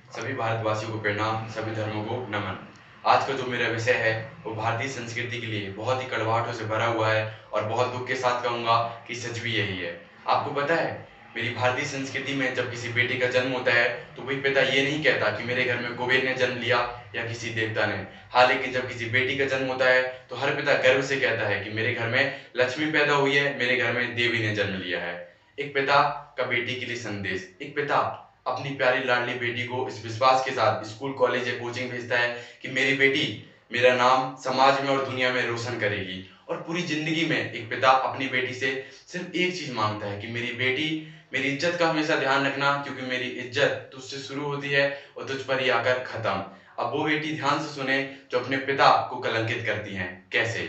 सभी भारतवासियों को प्रणाम, सभी धर्मों को नमन। आज का जो मेरा विषय है वो भारतीय संस्कृति के लिए बहुत ही कड़वाहटों से भरा हुआ है और बहुत दुख के साथ कहूँगा कि सच भी यही है। आपको पता है, मेरी भारतीय संस्कृति में जब किसी बेटे का जन्म होता है तो कोई पिता ये नहीं कहता कि मेरे घर में कुबेर ने जन्म लिया या किसी देवता ने। हाँ, लेकिन जब किसी बेटी का जन्म होता है तो हर पिता गर्व से कहता है कि मेरे घर में लक्ष्मी पैदा हुई है, मेरे घर में देवी ने जन्म लिया है। एक पिता का बेटी के लिए संदेश। एक पिता अपनी प्यारी लाडली बेटी को इस विश्वास के साथ स्कूल, कॉलेज या कोचिंग भेजता है कि मेरी बेटी मेरा नाम समाज में और दुनिया में रोशन करेगी। और पूरी जिंदगी में एक पिता अपनी बेटी से सिर्फ एक चीज मांगता है कि मेरी बेटी, मेरी इज्जत का हमेशा ध्यान रखना, क्योंकि मेरी इज्जत तुझसे शुरू होती है और तुझ पर ही आकर खत्म। अब वो बेटी ध्यान से सुने जो अपने पिता को कलंकित करती हैं। कैसे?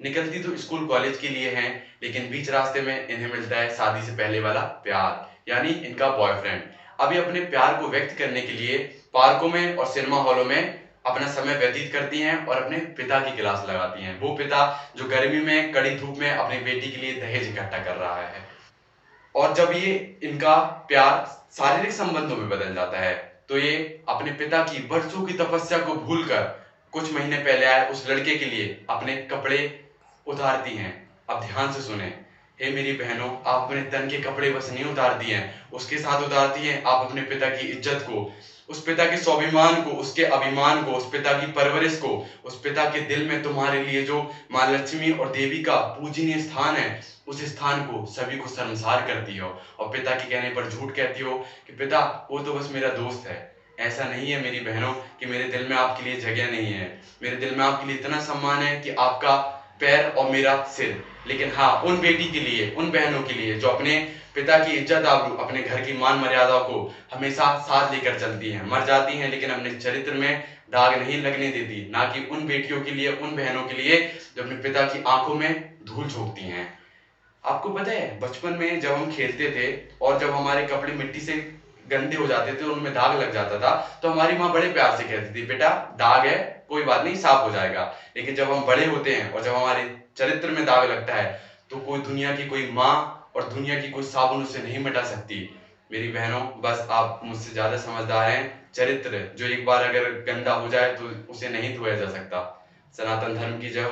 निकलती तो स्कूल, कॉलेज के लिए हैं, लेकिन बीच रास्ते में इन्हें मिलता है शादी से पहले वाला प्यार, यानी इनका बॉयफ्रेंड। अब ये अपने प्यार को व्यक्त करने के लिए पार्कों में और सिनेमा हॉलों में अपना समय व्यतीत करती हैं और अपने पिता की क्लास लगाती हैं। वो पिता जो गर्मी में कड़ी धूप में अपनी बेटी के लिए दहेज इकट्ठा कर रहा है। और जब ये इनका प्यार शारीरिक संबंधों में बदल जाता है तो ये अपने पिता की वर्षों की तपस्या को भूलकर कुछ महीने पहले आए उस लड़के के लिए अपने कपड़े उतारती हैं। अब ध्यान से सुने, हे मेरी बहनों, आप अपने तन के कपड़े बस नहीं उतारती हैं, उसके साथ उतारती हैं आप अपने पिता की इज्जत को, उस पिता के स्वाभिमान को, उसके अभिमान को, उस पिता की परवरिश को, उस पिता के दिल में तुम्हारे लिए जो माँ लक्ष्मी और देवी का पूजनीय स्थान है, उस स्थान को सभी को शर्मसार करती हो और पिता के कहने पर झूठ कहती हो कि पिता वो तो बस मेरा दोस्त है। ऐसा नहीं है मेरी बहनों कि मेरे दिल में आपके लिए जगह नहीं है। मेरे दिल में आपके लिए इतना सम्मान है कि आपका पैर और मेरा सिर। लेकिन हाँ, उन बेटी के लिए, उन बहनों के लिए जो अपने पिता की इज्जत आबरू, अपने घर की मान मर्यादा को हमेशा साथ लेकर चलती हैं, मर जाती हैं लेकिन अपने चरित्र में दाग नहीं लगने देती। ना कि उन बेटियों के लिए, उन बहनों के लिए जो अपने पिता की आंखों में धूल झोंकती हैं। आपको पता है, बचपन में जब हम खेलते थे और जब हमारे कपड़े मिट्टी से गंदे हो जाते थे, उनमें दाग लग जाता था, तो हमारी माँ बड़े प्यार से कहती थी, बेटा दाग है, कोई बात नहीं, साफ हो जाएगा। लेकिन जब हम बड़े होते हैं और जब हमारे चरित्र में दाग लगता है तो कोई दुनिया की कोई माँ और दुनिया की कोई साबुन उसे नहीं मिटा सकती। मेरी बहनों, बस आप मुझसे ज्यादा समझदार हैं। चरित्र जो एक बार अगर गंदा हो जाए तो उसे नहीं धोया जा सकता। सनातन धर्म की जय हो।